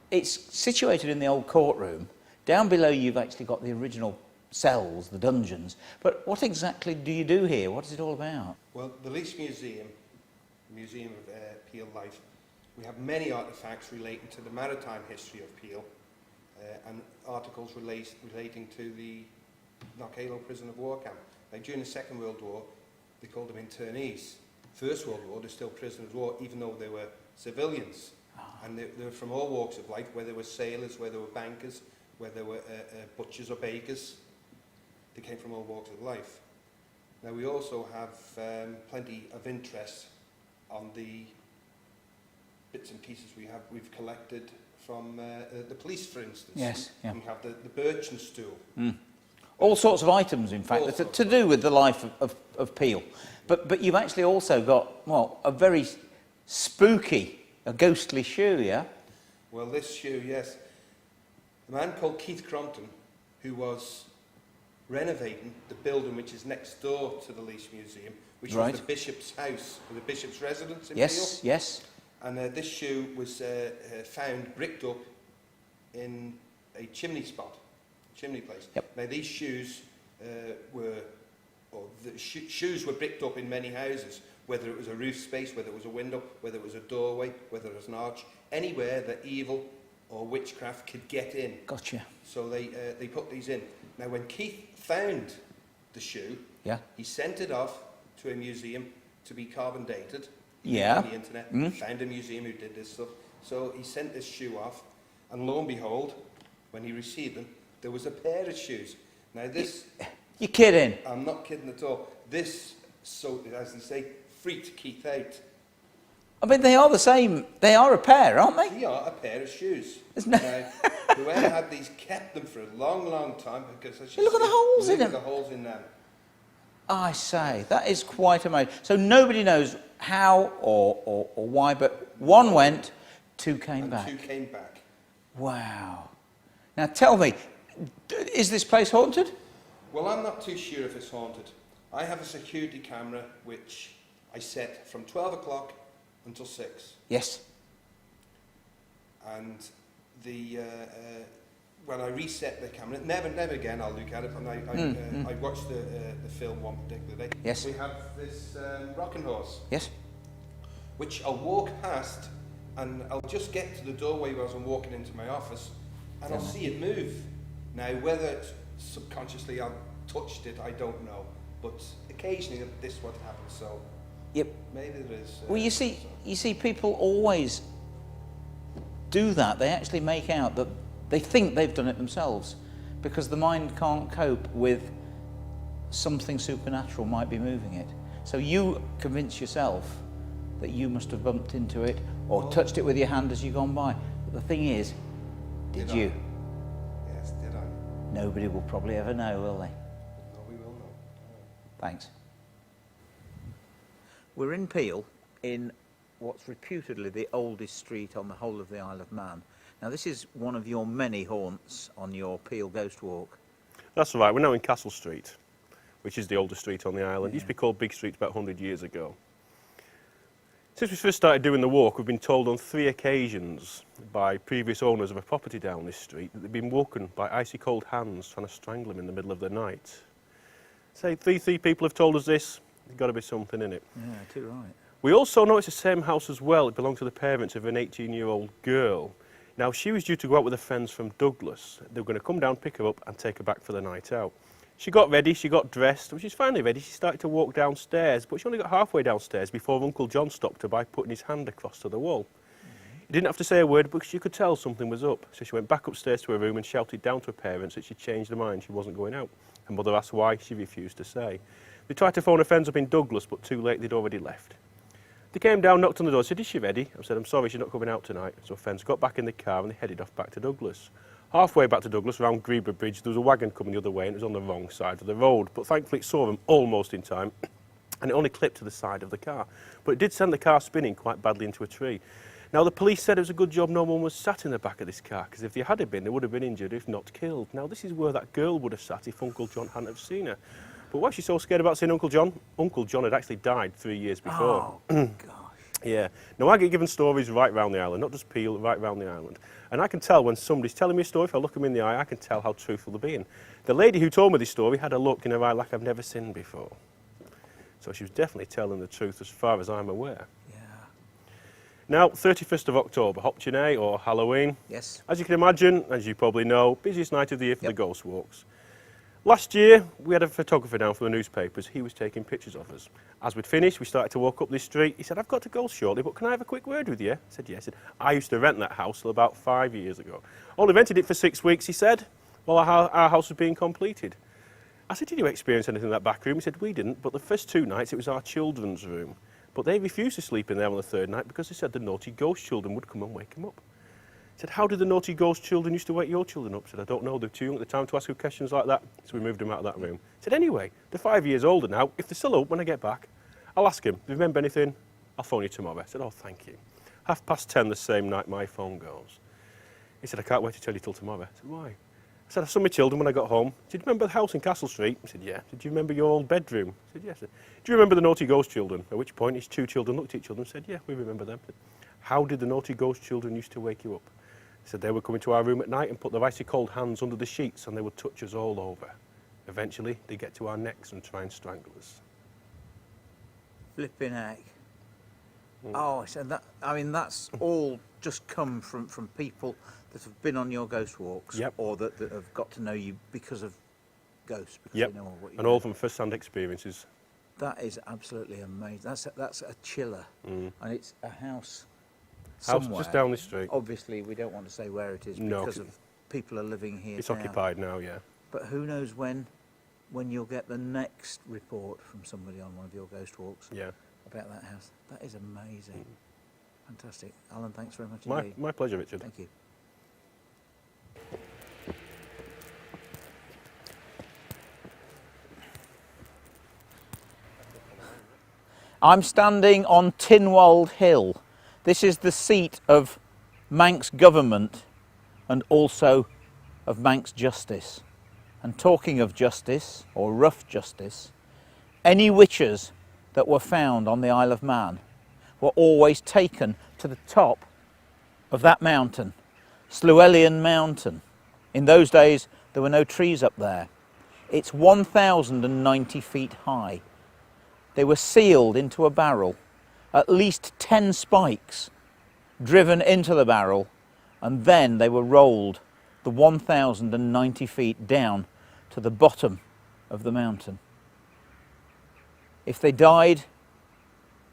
It's situated in the old courtroom. Down below you've actually got the original cells, the dungeons. But what exactly do you do here? What is it all about? Well, the Lease Museum, Museum of Peel Life, we have many artefacts relating to the maritime history of Peel and articles relating to the Knockalo prison of war camp. Now, during the Second World War, they called them internees. First World War, they're still prisoners of war, even though they were civilians. And they were from all walks of life, whether they were sailors, whether they were bankers, whether they were butchers or bakers. They came from all walks of life. Now, we also have plenty of interest on the bits and pieces we've collected from the police, for instance. Yes, yeah. We have the birch and stool. All sorts of items, in fact, to do with the life of Peel. But you've actually also got, well, a very spooky, a ghostly shoe, yeah? Well, this shoe, yes. A man called Keith Crompton, who was renovating the building which is next door to the Lease Museum, which Right. was the Bishop's house, or the Bishop's residence in Yes, Peel. yes. And this shoe was found bricked up in a chimney place. Yep. Now, these shoes shoes were bricked up in many houses, whether it was a roof space, whether it was a window, whether it was a doorway, whether it was an arch, anywhere that evil or witchcraft could get in. Gotcha. So they put these in. Now, when Keith found the shoe, Yeah. he sent it off to a museum to be carbon dated. Yeah. On the internet, found a museum who did this stuff. So he sent this shoe off, and lo and behold, when he received them, there was a pair of shoes. Now this, You're kidding. I'm not kidding at all. This, so as they say, freaked Keith out. I mean, they are the same. They are a pair, aren't they? They are a pair of shoes. Isn't it? Now, whoever had these kept them for a long, long time because as you Look at the see, holes in look at them. the holes in them. I say, that is quite amazing. So nobody knows how or why, but one went, two came And back. two came back. Wow. Now tell me, is this place haunted? Well, I'm not too sure if it's haunted. I have a security camera which I set from 12 o'clock until 6. Yes. And when I reset the camera, never again I'll look at it. And I watched the film one particular day. Yes. We have this rocking horse, Yes. which I'll walk past, and I'll just get to the doorway as I'm walking into my office, and I'll see it move. Now, whether it's subconsciously I've touched it, I don't know. But occasionally this is what happens. So Yep. maybe there is. Well, you see, people always do that. They actually make out that they think they've done it themselves because the mind can't cope with something supernatural might be moving it. So you convince yourself that you must have bumped into it or touched it with your hand as you've gone by. But the thing is, did you? Yes, did I? Nobody will probably ever know, will they? No, we will know. Thanks. We're in Peel, in what's reputedly the oldest street on the whole of the Isle of Man. Now, this is one of your many haunts on your Peel Ghost Walk. That's right, we're now in Castle Street, which is the oldest street on the island. It used to be called Big Street about 100 years ago. Since we first started doing the walk, we've been told on 3 occasions by previous owners of a property down this street that they've been woken by icy cold hands trying to strangle them in the middle of the night. Say three people have told us this, there's got to be something in it. Yeah, too right. We also know it's the same house as well. It belonged to the parents of an 18-year-old girl. Now, she was due to go out with her friends from Douglas. They were going to come down, pick her up and take her back for the night out. She got ready, she got dressed. When she was finally ready, she started to walk downstairs, but she only got halfway downstairs before Uncle John stopped her by putting his hand across to the wall. He didn't have to say a word, but she could tell something was up. So she went back upstairs to her room and shouted down to her parents that she'd changed her mind, she wasn't going out. Her mother asked why, she refused to say. They tried to phone her friends up in Douglas, but too late, they'd already left. They came down, knocked on the door, said, "Is she ready?" I said, "I'm sorry, she's not coming out tonight." So friends got back in the car and they headed off back to Douglas. Halfway back to Douglas, around Greba Bridge, there was a wagon coming the other way and it was on the wrong side of the road. But thankfully it saw them almost in time and it only clipped to the side of the car. But it did send the car spinning quite badly into a tree. Now the police said it was a good job no one was sat in the back of this car, because if they had been, they would have been injured, if not killed. Now this is where that girl would have sat if Uncle John hadn't have seen her. But why is she so scared about seeing Uncle John? Uncle John had actually died 3 years before. Oh, gosh. Yeah. Now I get given stories right round the island, not just Peel, right round the island. And I can tell when somebody's telling me a story, if I look them in the eye, I can tell how truthful they're being. The lady who told me this story had a look in her eye like I've never seen before. So she was definitely telling the truth as far as I'm aware. Yeah. Now, 31st of October, Hopchinay or Halloween. Yes. As you can imagine, as you probably know, busiest night of the year for the ghost walks. Last year, we had a photographer down from the newspapers. He was taking pictures of us. As we'd finished, we started to walk up this street. He said, "I've got to go shortly, but can I have a quick word with you?" I said, "Yes." He said, "I used to rent that house till about 5 years ago. Only rented it for 6 weeks," he said, "while our house was being completed." I said, "Did you experience anything in that back room?" He said, "We didn't, but the first 2 nights it was our children's room. But they refused to sleep in there on the 3rd night because they said the naughty ghost children would come and wake them up." He said, "How did the naughty ghost children used to wake your children up?" I said, "I don't know, they're too young at the time to ask you questions like that." So we moved them out of that room. He said, "Anyway, they're 5 years older now. If they're still up when I get back, I'll ask him. If you remember anything, I'll phone you tomorrow." I said, "Oh, thank you." 10:30 the same night my phone goes. He said, "I can't wait to tell you till tomorrow." I said, "Why?" I said, "I saw my children when I got home." "Did you remember the house in Castle Street?" He said, "Yeah." "Did you remember your old bedroom?" I said, "Yes." I said, "Do you remember the naughty ghost children?" At which point his 2 children looked at each other and said, "Yeah, we remember them." I said, "How did the naughty ghost children used to wake you up?" He said, "They would come into our room at night and put their icy cold hands under the sheets and they would touch us all over. Eventually, they get to our necks and try and strangle us." Flipping heck. Oh, so that, I mean, that's all just come from people that have been on your ghost walks, Yep. or that have got to know you because of ghosts, because Yep. they know what you And do. all from first-hand experiences. That is absolutely amazing. That's a chiller, and it's a house House somewhere. just down the street. Obviously, we don't want to say where it is No, because 'cause of people are living here It's now. occupied now, yeah. But who knows when you'll get the next report from somebody on one of your ghost walks Yeah. about that house. That is amazing. Fantastic. Alan, thanks very much My indeed. pleasure, Richard. Thank you. I'm standing on Tinwold Hill. This is the seat of Manx government and also of Manx justice. And talking of justice, or rough justice, any witches that were found on the Isle of Man were always taken to the top of that mountain, Slewelian Mountain. In those days, there were no trees up there. It's 1,090 feet high. They were sealed into a barrel, at least 10 spikes driven into the barrel, and then they were rolled the 1,090 feet down to the bottom of the mountain. If they died,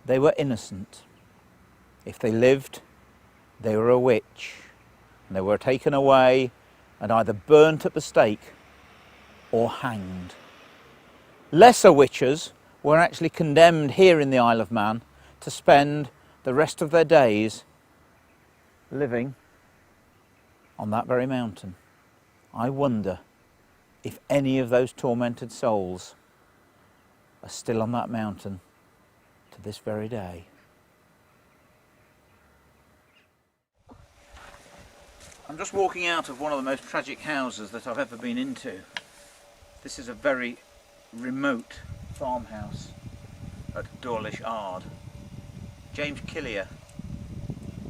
they were innocent. If they lived, they were a witch. And they were taken away and either burnt at the stake or hanged. Lesser witches were actually condemned here in the Isle of Man to spend the rest of their days living on that very mountain. I wonder if any of those tormented souls are still on that mountain to this very day. I'm just walking out of one of the most tragic houses that I've ever been into. This is a very remote farmhouse at Dawlish Ard. James Killier,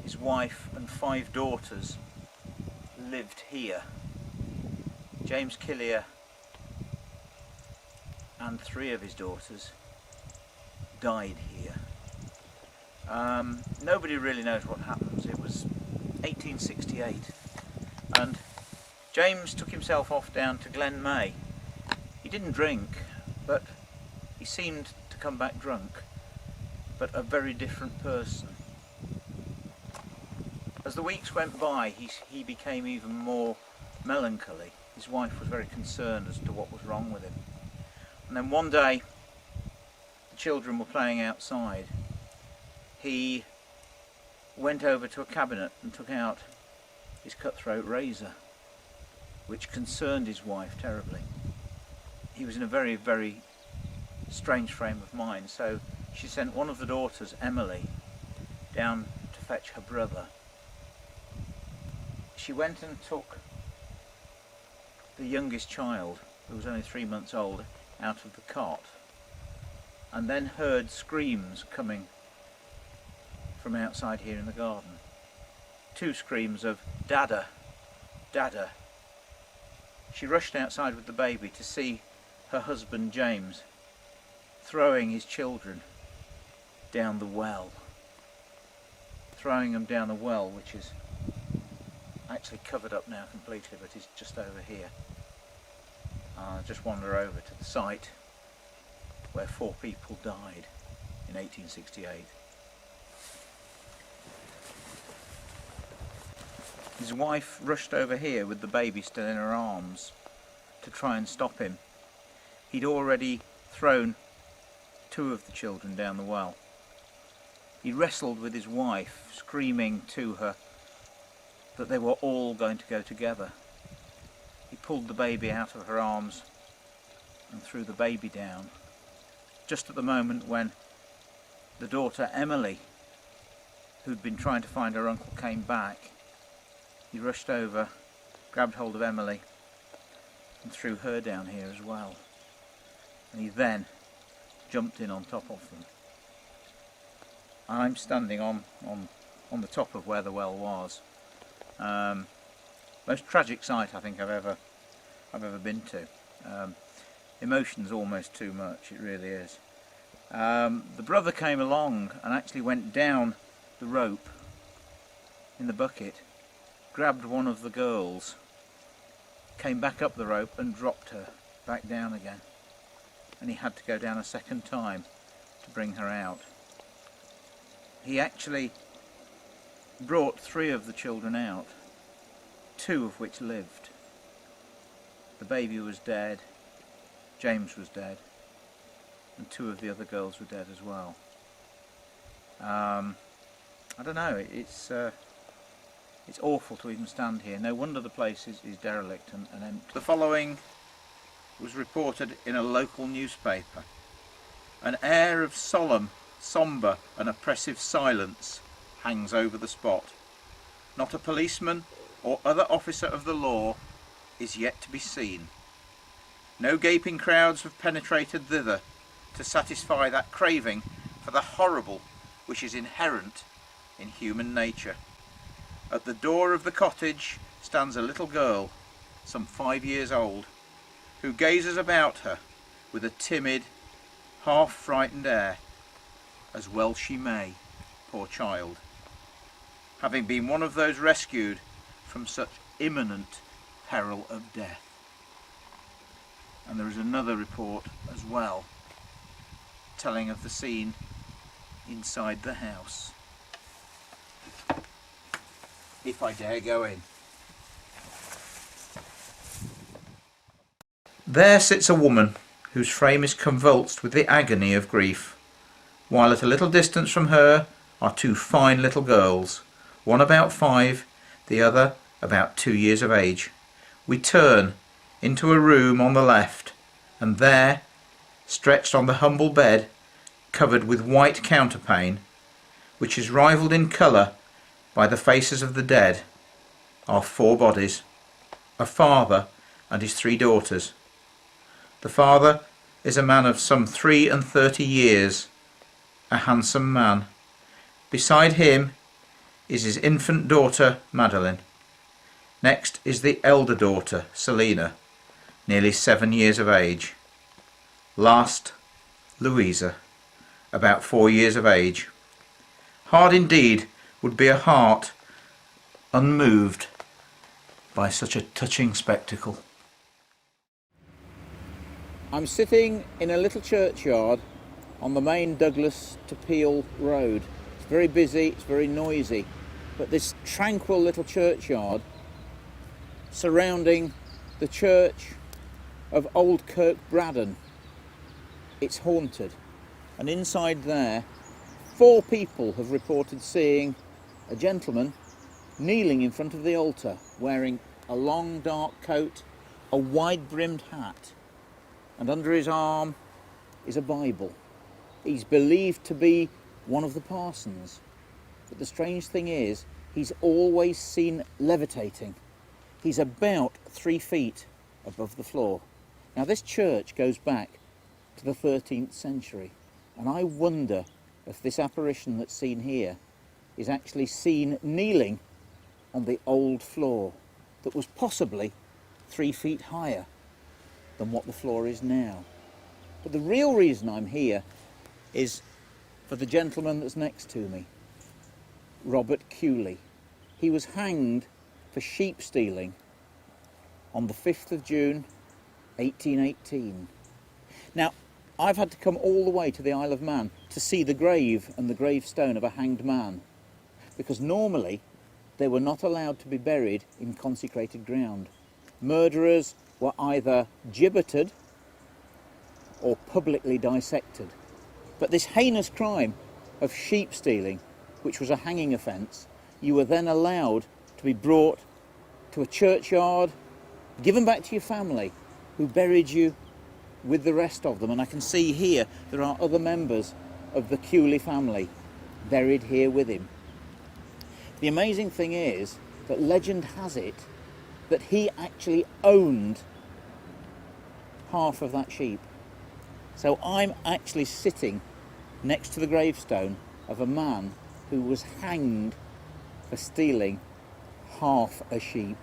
his wife and 5 daughters lived here. James Killier and 3 of his daughters died here. Nobody really knows what happens. It was 1868 and James took himself off down to Glen May. He didn't drink, but he seemed to come back drunk, but a very different person. As the weeks went by, he became even more melancholy. His wife was very concerned as to what was wrong with him. And then one day, the children were playing outside. he went over to a cabinet and took out his cutthroat razor, which concerned his wife terribly. He was in a very, very strange frame of mind, so she sent one of the daughters, Emily, down to fetch her brother. She went and took the youngest child, who was only 3 months old, out of the cot, and then heard screams coming from outside here in the garden. 2 screams of "Dada, Dada." She rushed outside with the baby to see her husband James throwing his children down the well. Throwing them down the well, which is actually covered up now completely, but is just over here. I'll just wander over to the site where 4 people died in 1868. His wife rushed over here with the baby still in her arms to try and stop him. He'd already thrown 2 of the children down the well. He wrestled with his wife, screaming to her that they were all going to go together. He pulled the baby out of her arms and threw the baby down, just at the moment when the daughter Emily, who'd been trying to find her uncle, came back. He rushed over, grabbed hold of Emily and threw her down here as well. And he then jumped in on top of them. I'm standing on the top of where the well was. Most tragic sight I think I've ever been to. Emotion's almost too much, it really is. The brother came along and actually went down the rope in the bucket, grabbed one of the girls, came back up the rope and dropped her back down again. And he had to go down a second time to bring her out. He actually brought 3 of the children out, 2 of which lived. The baby was dead, James was dead, and 2 of the other girls were dead as well. I don't know, it's awful to even stand here. No wonder the place is derelict and empty. The following was reported in a local newspaper. An air of solemn, sombre and oppressive silence hangs over the spot. Not a policeman or other officer of the law is yet to be seen. No gaping crowds have penetrated thither to satisfy that craving for the horrible which is inherent in human nature. At the door of the cottage stands a little girl, some 5 years old, who gazes about her with a timid, half-frightened air, as well she may, poor child, having been one of those rescued from such imminent peril of death. And there is another report as well, telling of the scene inside the house. If I dare go in. There sits a woman whose frame is convulsed with the agony of grief, while at a little distance from her are 2 fine little girls, one about 5, the other about 2 years of age. We turn into a room on the left, and there, stretched on the humble bed, covered with white counterpane, which is rivalled in colour by the faces of the dead, are 4 bodies, a father and his 3 daughters. The father is a man of some 33 years, a handsome man. Beside him is his infant daughter Madeline. Next is the elder daughter Selina, nearly 7 years of age. Last, Louisa, about 4 years of age. Hard indeed would be a heart unmoved by such a touching spectacle. I'm sitting in a little churchyard on the main Douglas to Peel road. It's very busy, it's very noisy, but this tranquil little churchyard surrounding the church of Old Kirk Braddon, it's haunted, and inside there 4 people have reported seeing a gentleman kneeling in front of the altar, wearing a long dark coat, a wide-brimmed hat, and under his arm is a Bible. He's believed to be one of the parsons. But the strange thing is, he's always seen levitating. He's about 3 feet above the floor. Now, this church goes back to the 13th century, and I wonder if this apparition that's seen here is actually seen kneeling on the old floor that was possibly 3 feet higher than what the floor is now. But the real reason I'm here is for the gentleman that's next to me, Robert Cooley. He was hanged for sheep stealing on the 5th of June 1818. Now, I've had to come all the way to the Isle of Man to see the grave and the gravestone of a hanged man, because normally they were not allowed to be buried in consecrated ground. Murderers were either gibbeted or publicly dissected. But this heinous crime of sheep stealing, which was a hanging offence, you were then allowed to be brought to a churchyard, given back to your family, who buried you with the rest of them. And I can see here there are other members of the Cooley family buried here with him. The amazing thing is that legend has it that he actually owned half of that sheep. So I'm actually sitting next to the gravestone of a man who was hanged for stealing half a sheep.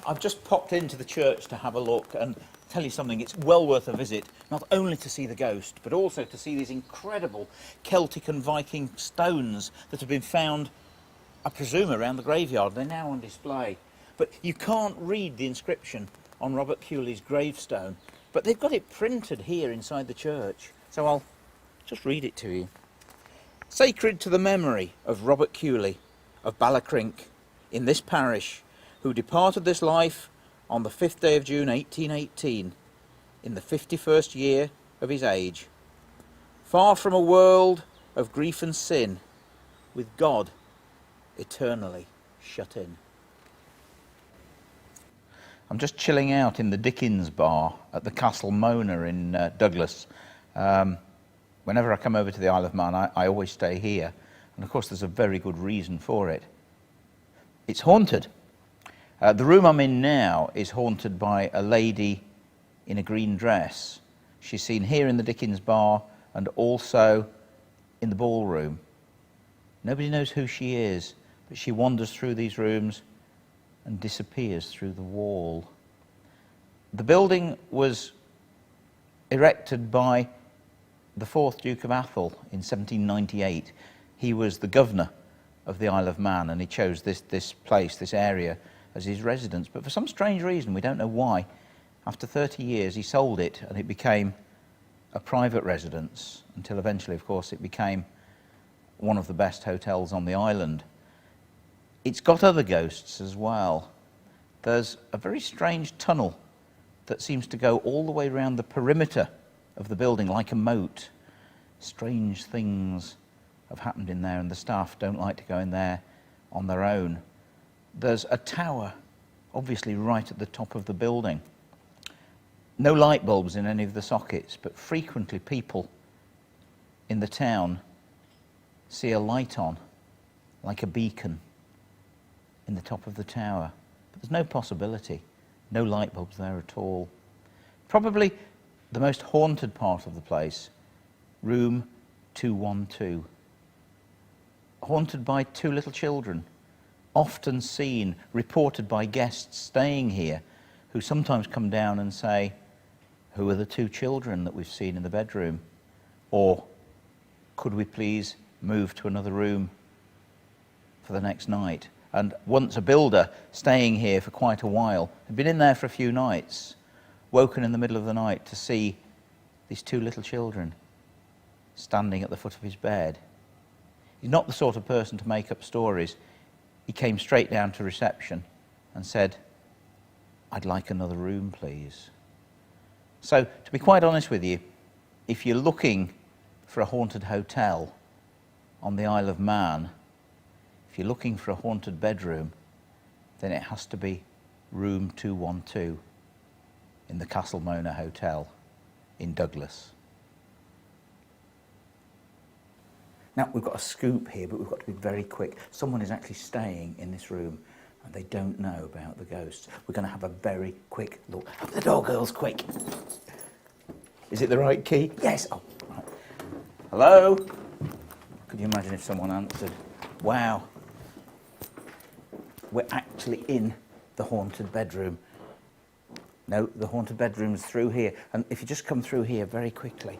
I've just popped into the church to have a look and tell you something, it's well worth a visit, not only to see the ghost, but also to see these incredible Celtic and Viking stones that have been found, I presume, around the graveyard. They're now on display. But you can't read the inscription on Robert Cooley's gravestone, but they've got it printed here inside the church. So I'll just read it to you. Sacred to the memory of Robert Cooley of Ballacrint in this parish, who departed this life on the 5th day of June 1818, in the 51st year of his age, far from a world of grief and sin, with God eternally shut in. I'm just chilling out in the Dickens bar at the Castle Mona in Douglas. Whenever I come over to the Isle of Man, I always stay here, and of course there's a very good reason for it. It's haunted. The room I'm in now is haunted by a lady in a green dress. She's seen here in the Dickens bar and also in the ballroom. Nobody knows who she is, but she wanders through these rooms and disappears through the wall. The building was erected by the 4th Duke of Atholl in 1798. He was the governor of the Isle of Man, and he chose this place, this area, as his residence. But for some strange reason, we don't know why, after 30 years he sold it and it became a private residence, until eventually, of course, it became one of the best hotels on the island. It's got other ghosts as well. There's a very strange tunnel that seems to go all the way around the perimeter of the building like a moat. Strange things have happened in there, and the staff don't like to go in there on their own. There's a tower, obviously right at the top of the building. No light bulbs in any of the sockets, but frequently people in the town see a light on, like a beacon, in the top of the tower. But there's no possibility, no light bulbs there at all. Probably the most haunted part of the place, room 212. Haunted by 2 little children, often seen, reported by guests staying here, who sometimes come down and say, "Who are the 2 children that we've seen in the bedroom?" Or, "Could we please move to another room for the next night?" And once a builder staying here for quite a while had been in there for a few nights, woken in the middle of the night to see these 2 little children standing at the foot of his bed. He's not the sort of person to make up stories. He came straight down to reception and said, "I'd like another room, please." So, to be quite honest with you, if you're looking for a haunted hotel on the Isle of Man, if you're looking for a haunted bedroom, then it has to be room 212 in the Castle Mona Hotel in Douglas. Now, we've got a scoop here, but we've got to be very quick. Someone is actually staying in this room and they don't know about the ghosts. We're going to have a very quick look. Open the door, girls, quick. Is it the right key? Yes. Oh, right. Hello? Could you imagine if someone answered? Wow. We're actually in the haunted bedroom. No, the haunted bedroom's through here. And if you just come through here very quickly,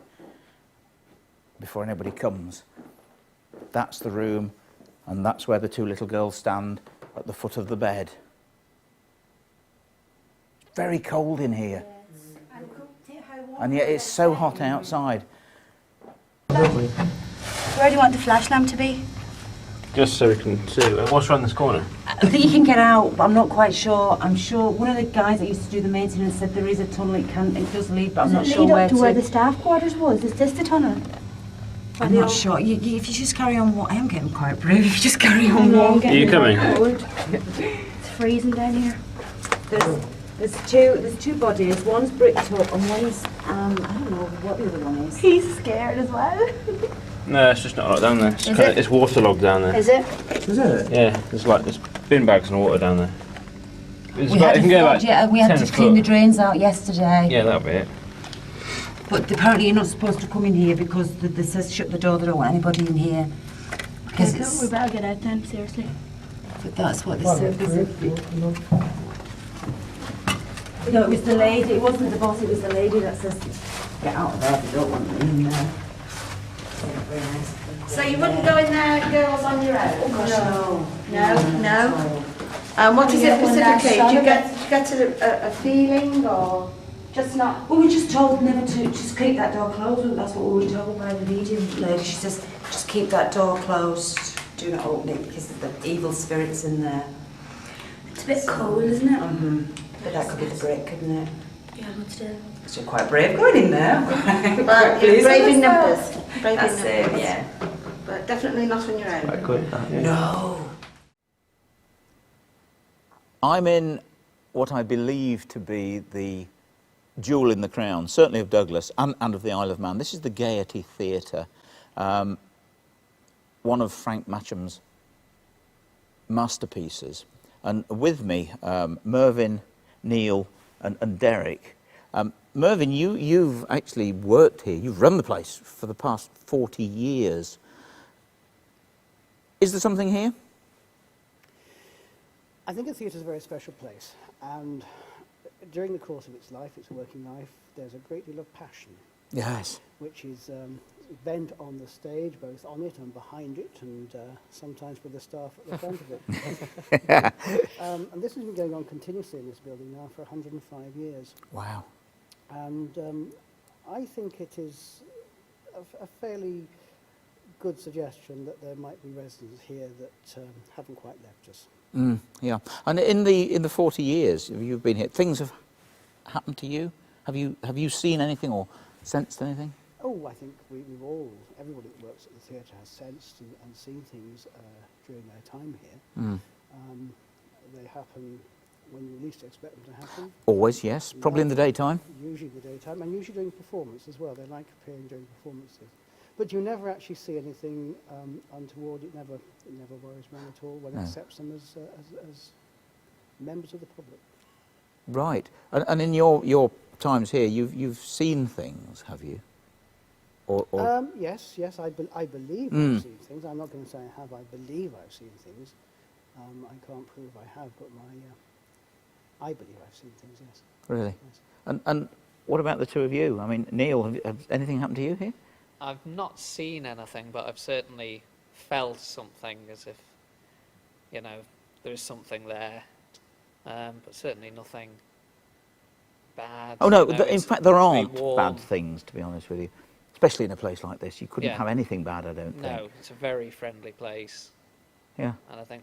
before anybody comes, that's the room, and that's where the two little girls stand at the foot of the bed. Very cold in here. And yet it's so hot outside. Where do you want the flash lamp to be? Just so we can see. What's around this corner? I think you can get out, but I'm not quite sure. I'm sure one of the guys that used to do the maintenance said there is a tunnel it does lead, but I'm not sure where to. Where the staff quarters was? Is this the tunnel? I'm not sure. If you just carry on walking, I am getting quite brave. If you just carry on walking. Are you coming? It's freezing down here. There's two bodies. One's bricked up and one's I don't know what the other one is. He's scared as well. No, it's just not like down there. It's waterlogged down there. Is it? Is it? Yeah, there's bin bags and water down there. It's We about, had it can get about we had 10 to clean the foot. drains out yesterday. Yeah, that'll be it. But apparently you're not supposed to come in here because they says shut the door. They don't want anybody in here. Because We better get out then, seriously. But that's what they said. No, it was the lady. It wasn't the boss. It was the lady that says get out of there. They don't want me in there. So you wouldn't go in there, girls, on your own? No. No? What is it Yeah, specifically? well, Do you that's get a feeling or just not? Well, we were just told never to just keep that door closed. That's what we were told by the medium lady. She says just keep that door closed. Do not open it because of the evil spirits in there. It's a bit cold, isn't it? But that could be the brick, couldn't it? Yeah, but still. So you're quite brave going in there. But you're brave in numbers. Brave in That's numbers. it, yeah. But definitely not on your own. Quite quick, that, yeah. No. I'm in what I believe to be the jewel in the crown, certainly of Douglas and of the Isle of Man. This is the Gaiety Theatre, one of Frank Matcham's masterpieces. And with me, Mervyn, Neil and Derek. Mervyn, you've actually worked here. You've run the place for the past 40 years. Is there something here? I think a theatre is a very special place, and during the course of its life, its working life, there's a great deal of passion, Yes. which is bent on the stage, both on it and behind it, and sometimes with the staff at the front of it. And this has been going on continuously in this building now for 105 years. Wow. And I think it is a fairly good suggestion that there might be residents here that haven't quite left us. Yeah. And in the 40 years you've been here, things have happened to you? Have you seen anything or sensed anything? Oh, I think everybody that works at the theatre has sensed and seen things during their time here. They happen when you least expect them to happen. Always, yes. Probably in the daytime. Usually in the daytime, and usually during performance as well. They like appearing during performances. But you never actually see anything untoward. It never worries one at all. One accepts them as members of the public. Right. And in your times here, you've seen things, have you? Or Yes, I believe I've seen things. I'm not going to say I have. I believe I've seen things. I can't prove I have, but I believe I've seen things. Yes. Really? Yes. And what about the two of you? I mean, Neil, have anything happened to you here? I've not seen anything, but I've certainly felt something, as if, there is something there. But certainly nothing bad. Oh no, in fact there aren't warm. bad things, to be honest with you. Especially in a place like this. You couldn't Yeah. have anything bad, I don't think. No, it's a very friendly place. Yeah. And I think,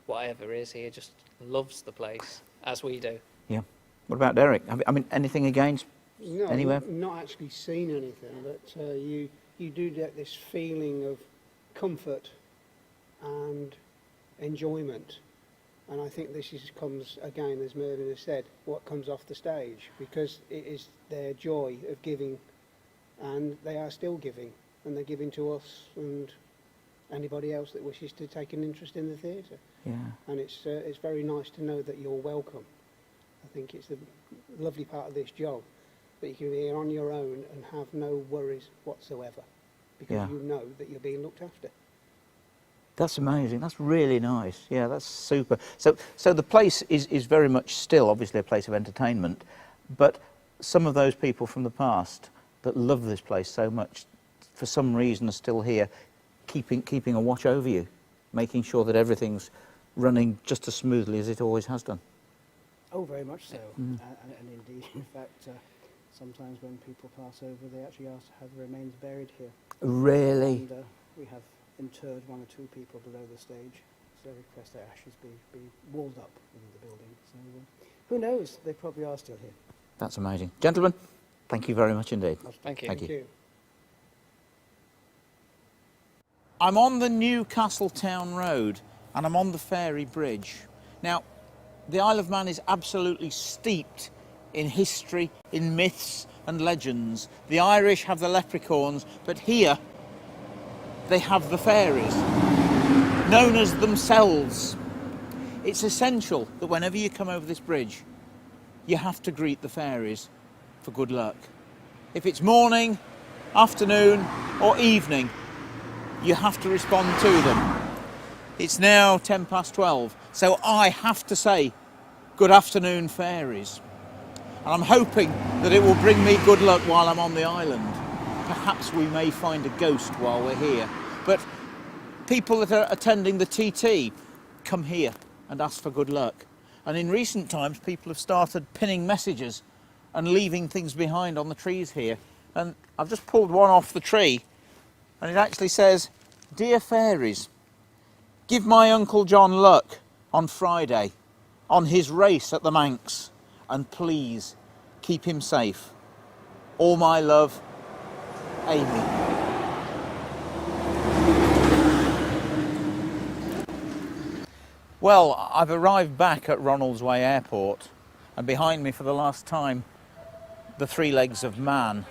whatever is here just loves the place, as we do. Yeah. What about Derek? I mean, anything against No, anywhere? not actually seen anything, but you do get this feeling of comfort and enjoyment. And I think this comes, again, as Mervyn has said, what comes off the stage, because it is their joy of giving, and they are still giving, and they're giving to us and anybody else that wishes to take an interest in the theatre. Yeah. And it's very nice to know that you're welcome. I think it's the lovely part of this job, that you can be here on your own and have no worries whatsoever, because you know that you're being looked after. That's amazing. That's really nice. Yeah, that's super. So the place is very much still, obviously, a place of entertainment, but some of those people from the past that love this place so much, for some reason, are still here, keeping a watch over you, making sure that everything's running just as smoothly as it always has done. Oh, very much so. And indeed, in fact, sometimes when people pass over, they actually ask to have the remains buried here. Really? And we have interred 1 or 2 people below the stage, so they request their ashes be walled up in the building. So who knows? They probably are still here. That's amazing. Gentlemen, thank you very much indeed. Thank you. Thank you. Thank you. I'm on the Newcastle Town Road and I'm on the Ferry Bridge. Now, the Isle of Man is absolutely steeped in history, in myths and legends. The Irish have the leprechauns, but here they have the fairies, known as themselves. It's essential that whenever you come over this bridge, you have to greet the fairies for good luck. If it's morning, afternoon or evening, you have to respond to them. It's now 12:10, so I have to say, good afternoon, fairies. And I'm hoping that it will bring me good luck while I'm on the island. Perhaps we may find a ghost while we're here. But people that are attending the TT come here and ask for good luck. And in recent times, people have started pinning messages and leaving things behind on the trees here. And I've just pulled one off the tree, and it actually says, "Dear fairies, give my Uncle John luck on Friday on his race at the Manx, and please keep him safe. All my love, Amy." Well, I've arrived back at Ronaldsway Airport, and behind me for the last time, the 3 legs of man.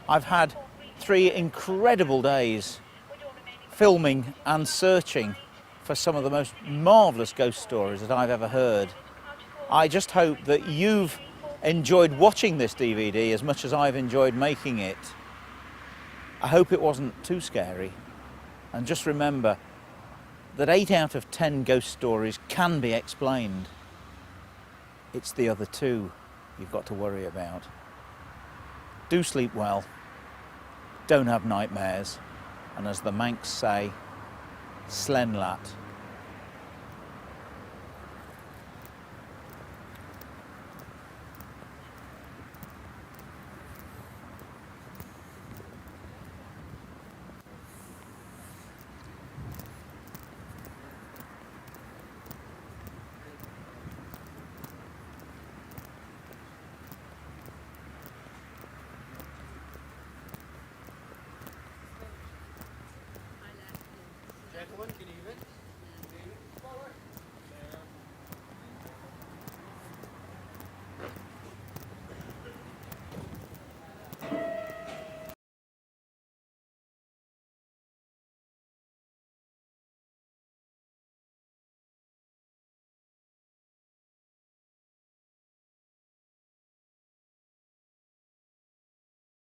I've had 3 incredible days filming and searching for some of the most marvellous ghost stories that I've ever heard. I just hope that you've enjoyed watching this DVD as much as I've enjoyed making it. I hope it wasn't too scary, and just remember that 8 out of 10 ghost stories can be explained. It's the other 2 you've got to worry about. Do sleep well, don't have nightmares, and as the Manx say, Slen lat.